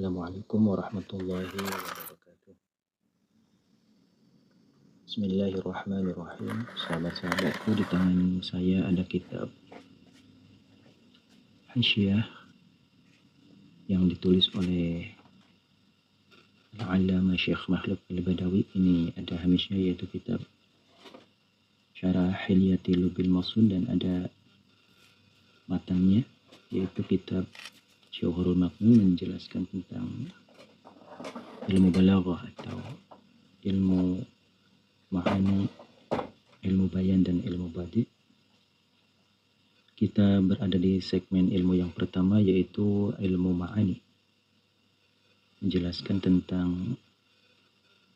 Assalamualaikum warahmatullahi wabarakatuh. Bismillahirrahmanirrahim. Sahabat-sahabatku, di tangan saya ada kitab Hasyiah yang ditulis oleh Al-Allamah Syekh Makhluf Al-Badawi. Ini ada hamisnya, yaitu kitab Syarah Hilyati Lubil Mawsud, dan ada matangnya, yaitu kitab Syauhurul Maknun, menjelaskan tentang ilmu balaghah atau ilmu ma'ani, ilmu bayan, dan ilmu badi. Kita berada di segmen ilmu yang pertama, yaitu ilmu ma'ani, menjelaskan tentang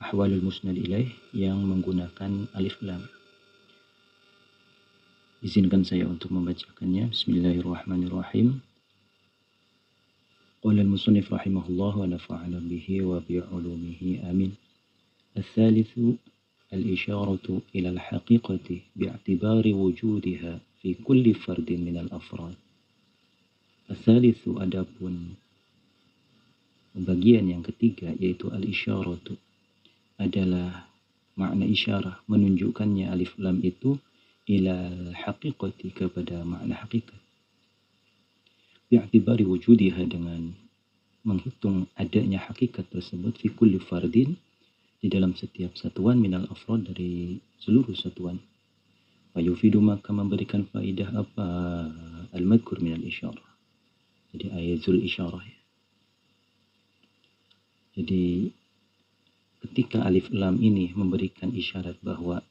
ahwalul musnad ilaih yang menggunakan alif lam. Izinkan saya untuk membacakannya. Bismillahirrahmanirrahim. Qala al-musannif rahimahullah wa nafa'ana bihi wa bi'ulumihi amin. الثالث الإشارة إلى الحقيقة باعتبار وجودها في كل فرد من الأفراد. الثالث, adapun bagian yang ketiga, yaitu al-isyaratu, adalah makna isyarah, menunjukkannya alif lam itu ilal haqiqati, kepada makna hakikat. Bi'atibari wujudiha, dengan menghitung adanya hakikat tersebut, fi kulli fardin, di dalam setiap satuan, minal afrad, dari seluruh satuan. Fayufidu, maka memberikan faidah apa, al-madkur minal isyarah, jadi ayatul isyarah ya. Jadi ketika alif lam ini memberikan isyarat bahwa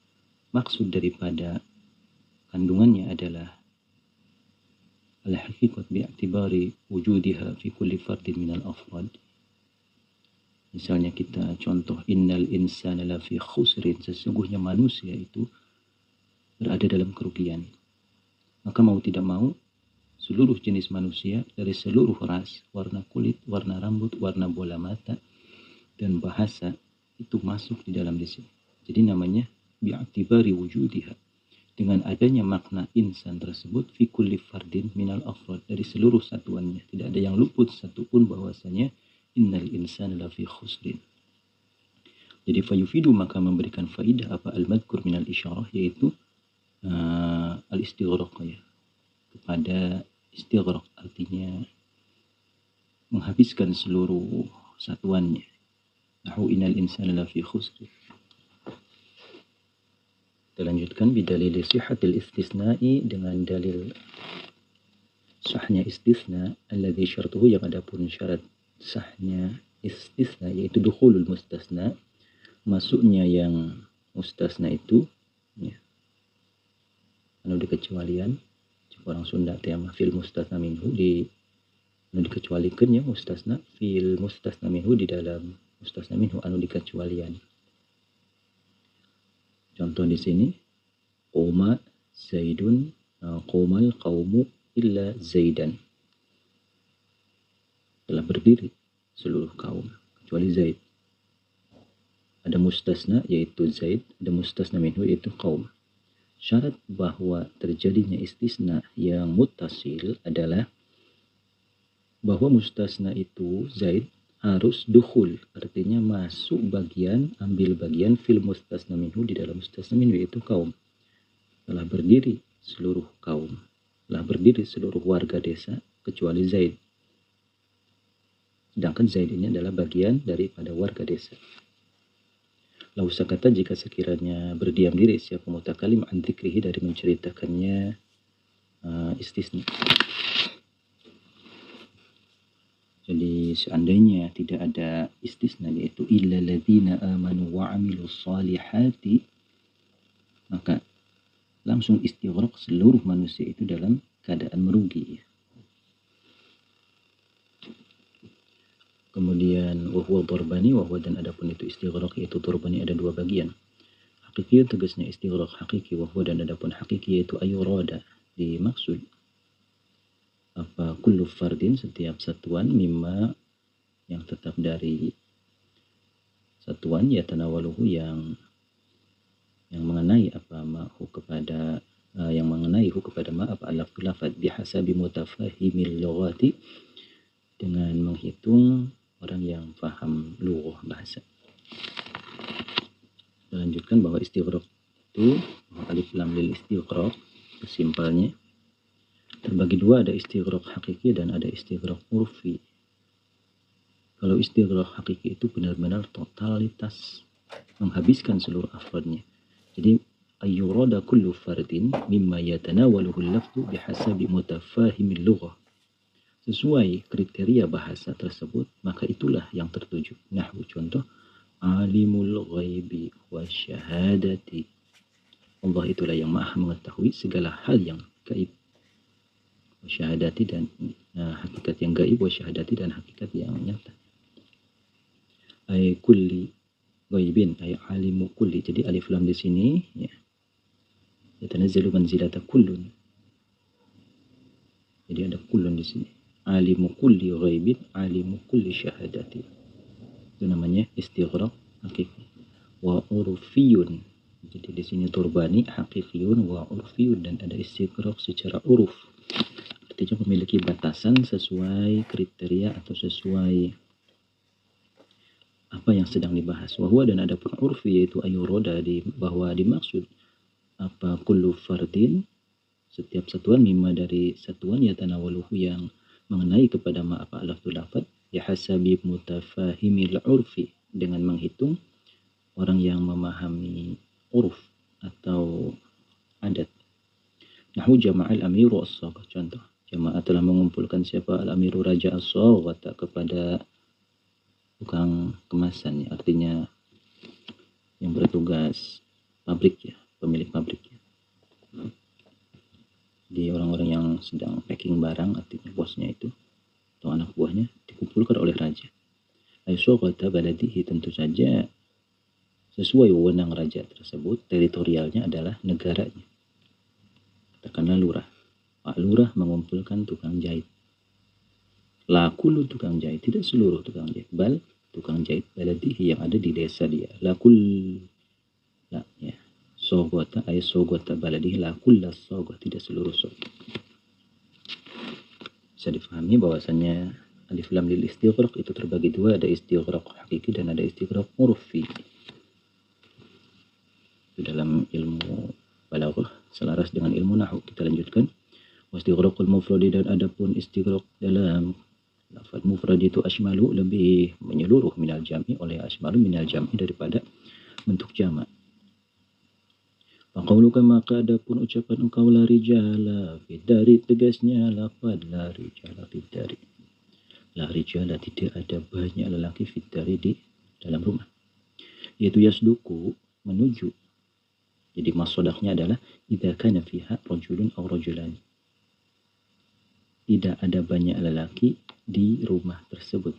maksud daripada kandungannya adalah al-haqiqat bi'atibari wujudiha fi kulli fardin minal afrad. Misalnya kita contoh, innal insana lafi khusrin, sesungguhnya manusia itu berada dalam kerugian. Maka mau tidak mau, seluruh jenis manusia dari seluruh ras, warna kulit, warna rambut, warna bola mata, dan bahasa itu masuk di dalam sini. Jadi namanya bi'atibari wujudiha, dengan adanya makna insan tersebut, fi kulli fardin minal afrad, dari seluruh satuannya. Tidak ada yang luput satupun bahwasanya innal insana lafi khusrin. Jadi fayufidu, maka memberikan faidah apa, al-madkur minal isyarah, yaitu al-istighraq ya, kepada istighraq, artinya menghabiskan seluruh satuannya. Nahu innal insana lafi khusrin. Kita lanjutkan, bidalil sihhatil istisna'i, dengan dalil sahnya istisna, alladhi syartuhu, yang adapun syarat sahnya istisna, yaitu dukhulul mustasna, masuknya yang mustasna itu ya, anu dikecualian, orang Sunda tema fil mustasna minhu, di anu dikecualikan ya, mustasna fil mustasna minhu, di dalam mustasna minhu anu dikecualian. Contoh di sini, qoma zaidun, qomal qaumu illa zaidan, telah berdiri seluruh kaum kecuali Zaid. Ada mustasna yaitu Zaid, ada mustasna minhu yaitu kaum. Syarat bahwa terjadinya istisna yang muttasil adalah bahwa mustasna itu Zaid harus dukhul, artinya masuk bagian, ambil bagian fil mustasna minhu, di dalam mustasna minhu yaitu kaum. Telah berdiri seluruh kaum, telah berdiri seluruh warga desa kecuali Zaid. Sedangkan Zaid ini adalah bagian daripada warga desa. Lau sakata, jika sekiranya berdiam diri siapa mutakalim an dzikrihi, dari menceritakannya istisna. Jadi seandainya tidak ada istisna, yaitu illa ladzina amanu wa amilus salihati, maka langsung istighraq seluruh manusia itu dalam keadaan merugi ya. Kemudian wahwa darbani, wahwa, dan adapun itu istighraq, yaitu darbani ada dua bagian. Hakiki, tegasnya istighraq hakiki, wahwa, dan adapun hakiki yaitu ayurada, dimaksud apa, kullu fardin, setiap satuan, mimma, yang tetap dari satuan, ya tanawaluhu, yang mengenai apa, ma'hu, kepada yang mengenai hu, kepada ma, apa, al-lafad bihasabi mutafahimil lughati, dengan menghitung orang yang paham lughah bahasa. Lanjutkan bahwa istighraq itu alif lam lil istighraq kesimpelnya terbagi dua, ada istighraq hakiki dan ada istighraq urfi. Kalau istighraq hakiki itu benar-benar totalitas menghabiskan seluruh afradnya. Jadi ayyurada kullu fardin mimma yatanawaluhu al-lafzu bihasabi mutafahimil lughah. Sesuai kriteria bahasa tersebut, maka itulah yang tertuju. Nahwu contoh, alimul ghaibi wasyahadati. Allah itulah yang maha mengetahui segala hal yang gaib. Wasyahadati dan hakikat yang gaib, wasyahadati dan hakikat yang nyata. Ay kulli ghaibin, ay alimu kulli. Jadi alif lam di sini ya. Yatanazzalu manzilata kullun. Jadi ada kullun di sini. Alimu kulli ghaibin, alimu kulli syahadati. Itu namanya istighraq hakiki. Wa urfiyun. Jadi di sini turbani hakikiyun wa urfiyun, dan ada istighraq secara uruf. Artinya memiliki batasan sesuai kriteria atau sesuai apa yang sedang dibahas. Wahwa, dan ada pun urfi, yaitu ayuroda, bahwa dimaksud apa kullu fardin, setiap satuan, mimma dari satuan, yatanawaluhu yang mengenai kepada apa lafzul lafaz, ya hasabi mutafahimil urfi, dengan menghitung orang yang memahami uruf atau adat. Nahu jama'al amiru as-saghah, contoh, jamaah telah mengumpulkan siapa al-amiru raja as-saghah kepada tukang kemasan, ya, artinya yang bertugas pabrik, ya, pemilik pabrik, ya. Di orang-orang yang sedang packing barang, artinya bosnya itu atau anak buahnya dikumpulkan oleh raja. Aysughata baladihi, tentu saja sesuai wewenang raja tersebut, teritorialnya adalah negaranya. Katakanlah lurah. Pak lurah mengumpulkan tukang jahit. La kullu tukang jahit, tidak seluruh tukang jahit, bal tukang jahit baladihi yang ada di desa dia. La ya. Sogota ay sogota baladihi, la kulla sogot, tidak seluruh sogot. Bisa difahami bahwasannya alif lam lil istighraq itu terbagi dua, ada istighraq hakiki dan ada istighraq urfi. Itu dalam ilmu balaghah selaras dengan ilmu nahwu. Kita lanjutkan. Wastighraqul mufradi, dan adapun istighraq dalam lafaz mufrad itu asmalu, lebih menyeluruh minal jam'i, oleh asmalu minal jam'i, daripada bentuk jamak. Faqauluka, maka adapun ucapan engkau la rijala fiddari, tegasnya lafaz la rijala fiddari. La rijala, tidak ada banyak lelaki fiddari, di dalam rumah. Yaitu yasduku, menuju. Jadi masodaknya adalah idza kana fiha rajulun aw rajulani. Tidak ada banyak lelaki di rumah tersebut.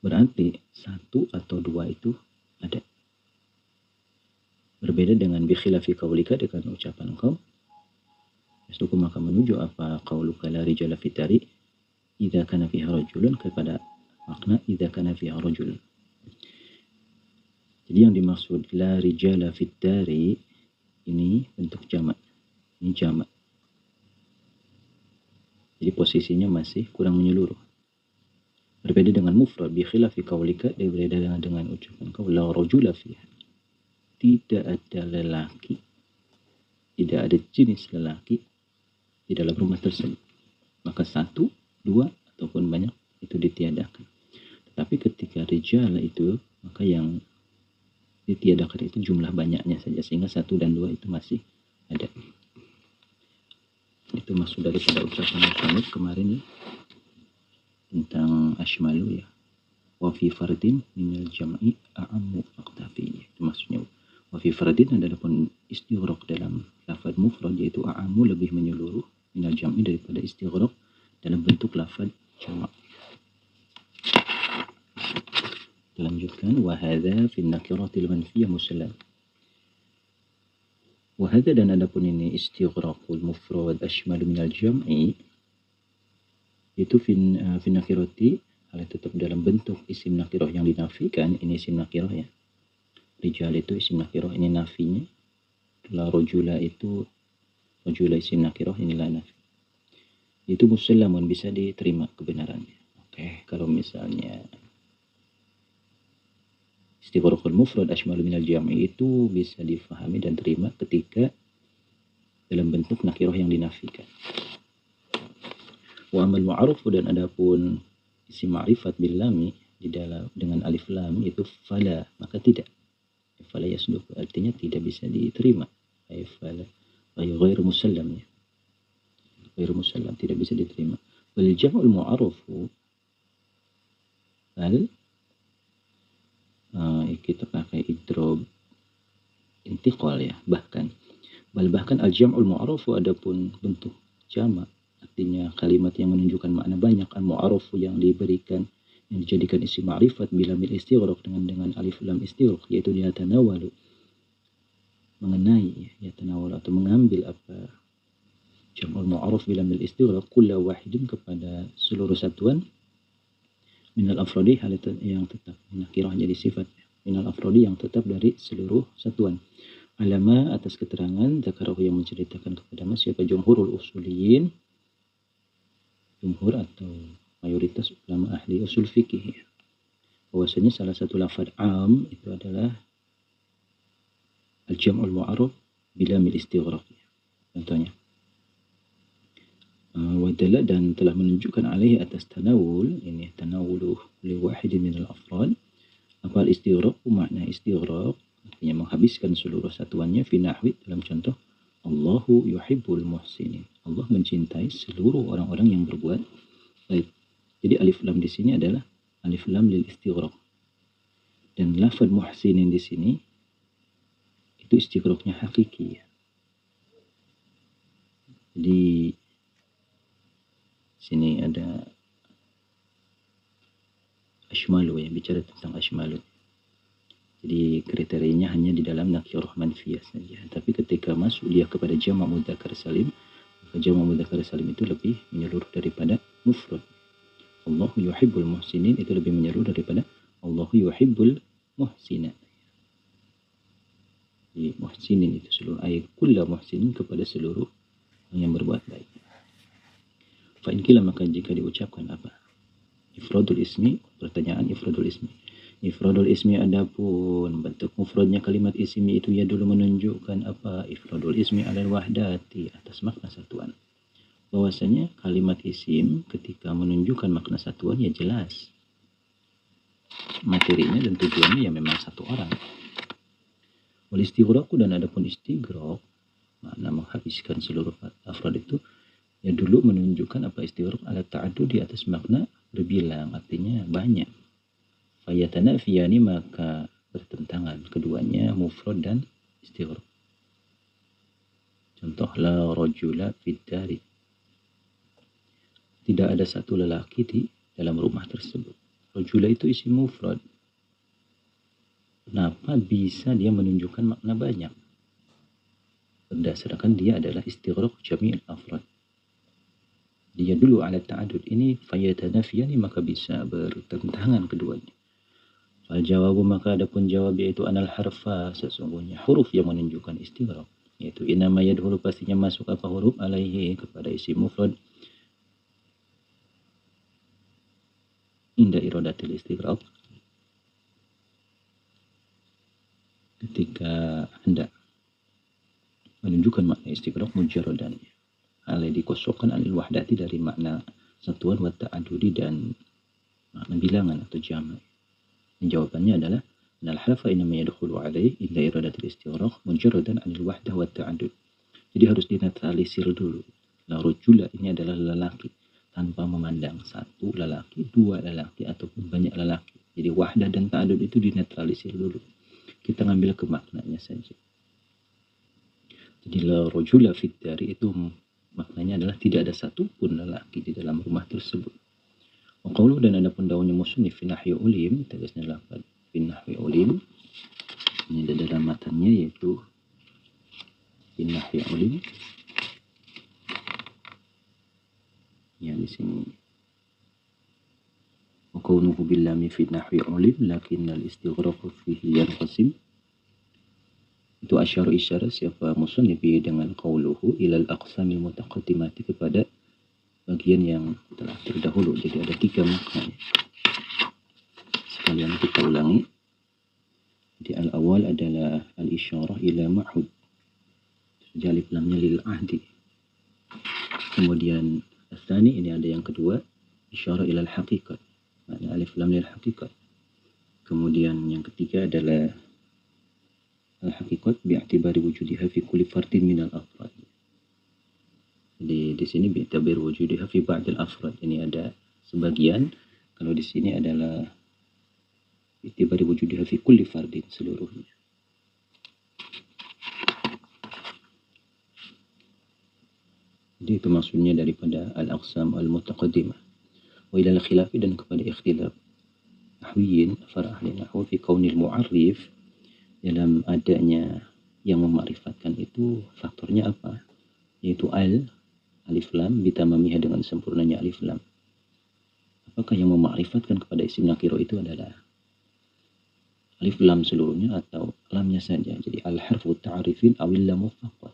Berarti satu atau dua itu ada. Berbeda dengan bikhilafi qaulika, dengan ucapan engkau yasduku, maka menuju apa qauluka la rijala fitari idza kana fiha rajulun, kepada makna idza kana fiha rajulun. Jadi yang dimaksud la rijala fitari ini bentuk jamak. Ini jamak. Jadi posisinya masih kurang menyeluruh. Berbeda dengan mufrad bikhilafi qaulika, berbeda dengan ucapan kau la rajula fiha. Tidak ada lelaki, tidak ada jenis lelaki di dalam rumah tersebut. Maka satu, dua, ataupun banyak itu ditiadakan. Tetapi ketika rijal itu, maka yang ditiadakan itu jumlah banyaknya saja, sehingga satu dan dua itu masih ada. Itu maksud daripada ucapan musannif kemarin, ya, tentang ashmalu, ya. Wa fi fardin minal jam'i a'ammu faqtafi. Itu maksudnya. Wa fi fardin adalah pun istighraq dalam lafaz mufrad, yaitu a'ammu, lebih menyeluruh, minal jam'i, daripada istighraq dalam bentuk lafaz jamak. Lanjutkan, wa hadza fi nakiratil manfiyah musallam. Wa hadza, dan adapun ini istighraqul mufrad ashmalu minal jam'i, itu fi nakirati, hal tetap dalam bentuk isim nakirah yang dinafikan. Ini isim nakirah, ya. Rijal itu isim nakirah, ini nafinya. La rajula itu rajula isim nakirah, ini la nafi. Itu musallamun, bisa diterima kebenarannya. kalau misalnya istighraqul mufrad ashmalu minal jam'i itu bisa difahami dan terima ketika dalam bentuk nakirah yang dinafikan. Wa amal mu'arraf, dan adapun isim ma'rifat bil lami di dalam dengan alif lam itu fala, maka tidak. Fala yasduq artinya tidak bisa diterima. Ay fala ghairu musallam, ya. Ghairu musallam, tidak bisa diterima. Wal jam'ul mu'arrafu kita pakai idrob intiqal, ya, bahkan al jam'ul mu'arrafu, adapun bentuk jamak artinya kalimat yang menunjukkan makna banyak, al mu'arrafu yang diberikan yang dijadikan isim ma'rifat bila mil istighraq dengan alif lam istighraq, yaitu yatanawalu mengenai, yatanawalu atau mengambil apa jam'ul mu'arraf bila mil istighraq kulla wahidin kepada seluruh satuan minal afrodi hal yang tetap, nakirah jadi sifat, minal afrodi yang tetap dari seluruh satuan, alama atas keterangan zakarahu yang menceritakan kepada siapa jumhurul usuliyin, jumhur atau mayoritas ulama ahli usul fikih, bahwasanya salah satu lafaz am itu adalah al-jam'ul mu'arraf bila mil istighraq. Contohnya wadalla, dan telah menunjukkan alaihi atas tanawul, ini tanawulu li wahidin minal afrad, apa al-istighraq, makna istighraq artinya menghabiskan seluruh satuannya, fi nahwi dalam contoh Allahu yuhibbul muhsinin, Allah mencintai seluruh orang-orang yang berbuat baik. Jadi alif lam di sini adalah alif lam lil istighraq, dan lafaz muhsinin di sini itu istighraqnya hakiki, ya. Jadi sini ada ashmalu, ya, bicara tentang ashmalu. Jadi kriterianya hanya di dalam nakirah manfiyah saja. Tapi ketika masuk dia kepada jamak mudzakkar salim, maka jamak mudzakkar salim itu lebih menyeluruh daripada mufrad. Allahu yuhibbul muhsinin itu lebih menyeluruh daripada Allahu yuhibbul muhsinat. Jadi muhsinin itu seluruh ayat kulla muhsinin kepada seluruh yang berbuat baik. Fa'in kila, maka jika diucapkan apa? Ifradul ismi, pertanyaan ifradul ismi. Ifradul ismi adapun bentuk mufradnya kalimat ismi itu ya dulu menunjukkan apa? Ifradul ismi alal wahdati, atas makna satuan. Bahwasanya kalimat isim ketika menunjukkan makna satuan ya jelas materinya dan tujuannya ya memang satu orang. Wal istighraqu, dan adapun istighraq makna menghabiskan seluruh afrad itu ya dulu menunjukkan apa? Istighraq ala ta'addud, di atas makna berbilang, artinya banyak. Fayatanafiyani, maka bertentangan keduanya, mufrad dan istighraq. Contoh la rajula fid dari, tidak ada satu lelaki di dalam rumah tersebut. Rajula itu isim mufrad, kenapa bisa dia menunjukkan makna banyak? Berdasarkan dia adalah istighraq jami'il afrad. Dia dulu ala ta'adud, ini fayatanafiyani, maka bisa bertentangan keduanya. Fal jawabu, maka adapun jawab yaitu anal harfa, sesungguhnya huruf yang menunjukkan istighraq, yaitu inama yadhulu, pastinya masuk apa? Huruf alaihi kepada isim mufrad inda iradatil istighraq, ketika hendak menunjukkan makna istighraq mujarradan, alai dikosokkan alil wahdati dari makna satuan, wa ta'adudi dan makna bilangan atau jamak. Jawabannya adalah nal harfa inama yadkhulu alaihi inda iradatil istighraq mujarradan anil wahdah wa ta'adud. Jadi harus dinetralisir dulu. La rajula ini adalah lelaki tanpa memandang satu lelaki, dua lelaki ataupun banyak lelaki. Jadi wahdah dan ta'adud itu dinetralisir dulu. Kita ngambil ke maknanya saja. Jadi la rajula fid dari itu maknanya adalah tidak ada satu pun lelaki di dalam rumah tersebut. Waqauluh, dan adapun daunnya musannif fi nahwi ulim, tegasnya lafaz fi nahwi ulim ini ada dalam matanya, yaitu fi nahwi ulim, ya di sini waqaunuhu billami fi nahwi ulim lakinnal istighraq fihi yanqasim, itu asyara isyarat siapa musannif dengan qauluhu ilal aqsamil mutaqaddimati, kepada bagian yang telah terdahulu. Jadi ada 3 makna. Sekalian kita ulangi. Jadi al-awal adalah al-isyarah ila ma'hud. Jadi alif lamnya lil ahdi. Kemudian al-thani, ini ada yang kedua, isyarah ila al-haqiqat. Makna alif lam lil haqiqat. Kemudian yang ketiga adalah al-haqiqat bi'atibari wujudiha fi kulli fardin minal afrad. Jadi di sini bi'atibari wujudiha fi ba'dil afrad. Ini ada sebagian. Kalau di sini adalah bi'atibari wujudiha fi kulli fardin, seluruhnya. Jadi itu maksudnya daripada al-aqsam al-mutaqaddimah. Wa ila al-khilafi, dan kepada ikhtilaf nahwiyin, para ahli nahwu, fi kaunil mu'arrif, dalam adanya yang memakrifatkan itu faktornya apa? Yaitu alif lam bitamamiha, dengan sempurnanya alif lam. Apakah yang memakrifatkan kepada isim nakiro itu adalah alif lam seluruhnya atau lamnya saja? Jadi al-harfu ta'rifin awil lamu faqat.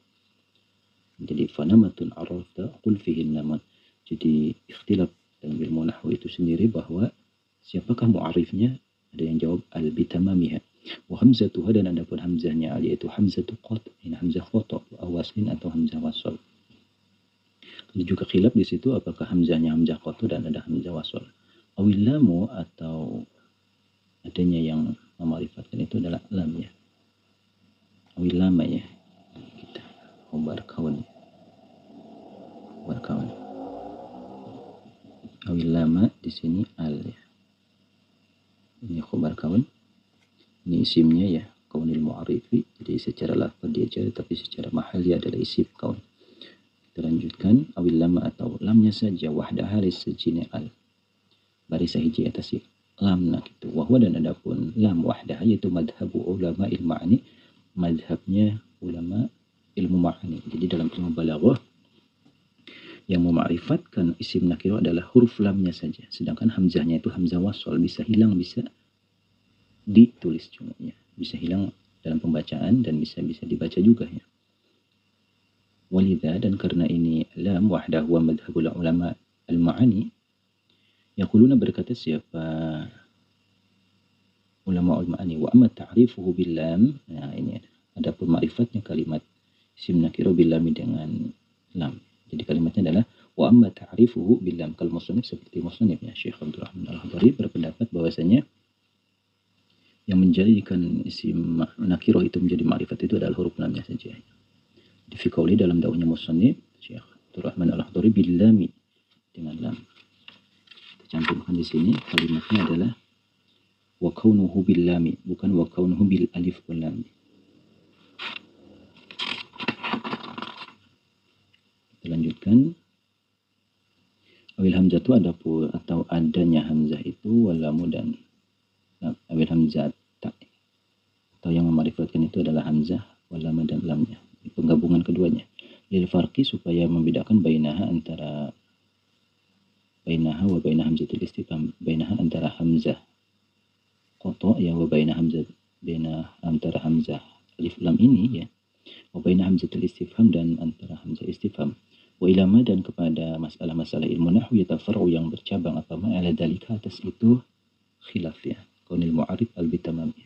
Jadi fanamatun arafta qul fihi namat. Jadi ikhtilaf dalam ilmu nahwu itu sendiri bahwa siapakah mu'arifnya? Ada yang jawab al-bitamamiha. Wa hamzatuha, dan adapun hamzahnya yaitu hamzatu qat', ini hamzah qata' aw waslin atau hamzah wasl. Ada juga khilaf di situ apakah hamzahnya hamzah qata' dan ada hamzah wasl. Awil lamu, atau adanya yang memarifatkan itu adalah lamnya. Awil lama ya. Kita khobar kawan. Awil lama di sini al ya. Ini khobar kawan. Ini isimnya ya, kaunil mu'arifi. Jadi secara lafaz dia jadi, tapi secara mahali adalah isim kaun. Kita lanjutkan. Awil lama, atau lamnya saja, wahdaha lisajine al. Baris hiji atas lam nak itu. Wahwa, dan adapun lam wahdaha yaitu madhabu ulama ilma'ani, madhabnya ulama ilmu ma'ani. Jadi dalam ilmu balaghah yang mema'rifatkan isim nakiro adalah huruf lamnya saja. Sedangkan hamzahnya itu hamzah wasl, bisa hilang, bisa ditulis cuma ya. Bisa hilang dalam pembacaan dan bisa dibaca juga ya. Walidha, dan karena ini lam wahdahu wa madhabul ulama al-ma'ani, yaquluna, berkata siapa ulama al-ma'ani, wa amma ta'rifuhu bil lam. Nah ini ada pemarifatnya kalimat isim nakiro bil lam dengan lam. Jadi kalimatnya adalah wa amma ta'rifuhu bil lam. Kalau musannif seperti musannifnya Syekh Abdul Rahman Al-Akhdari berpendapat bahwasanya yang menjadikan isim nakiro itu menjadi ma'rifat itu adalah huruf lamnya saja. Di fi qauli, dalam dakwahnya musannif Syekh Abdul Rahman Al-Akhdari bil lami, dengan lam. Kita cantumkan di sini kalimatnya adalah wa kaunuhu bil lami, bukan wa kaunuhu bil alif wal lam. Kita lanjutkan. Awil hamzah itu adapun atau adanya hamzah itu walamu dan awil hamzah tak, atau yang memarifatkan itu adalah hamzah walama dan lamnya, penggabungan keduanya. Lil farqi, supaya membedakan bainaha wa baina hamzatul istifham, bainaha antara hamzah qata ya, wa baina hamzah, baina antara hamzah alif lam ini ya, wa baina hamzatul istifham, dan antara hamzah istifham. Wa ilama, dan kepada masalah-masalah ilmu nahwu yatafarru, yang bercabang apa ala dalika, atas itu khilaf ya, kaunil mu'arif al-bitamami.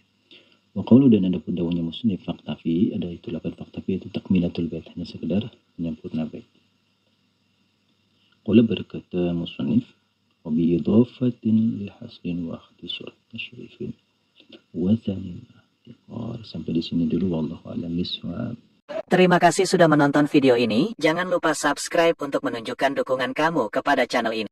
Wa qawlu, dan ada pendawanya musnif faktafi, ada itu lapan faktafi, itu takmilatul bait, hanya sekedar menyempurna bait. Qala, berkata musnif, wa bi idafatin li haslin wa ikhtisar tashrifin wa zanin. Sampai di sini dulu, wallahu a'lam bishawab. Terima kasih sudah menonton video ini. Jangan lupa subscribe untuk menunjukkan dukungan kamu kepada channel ini.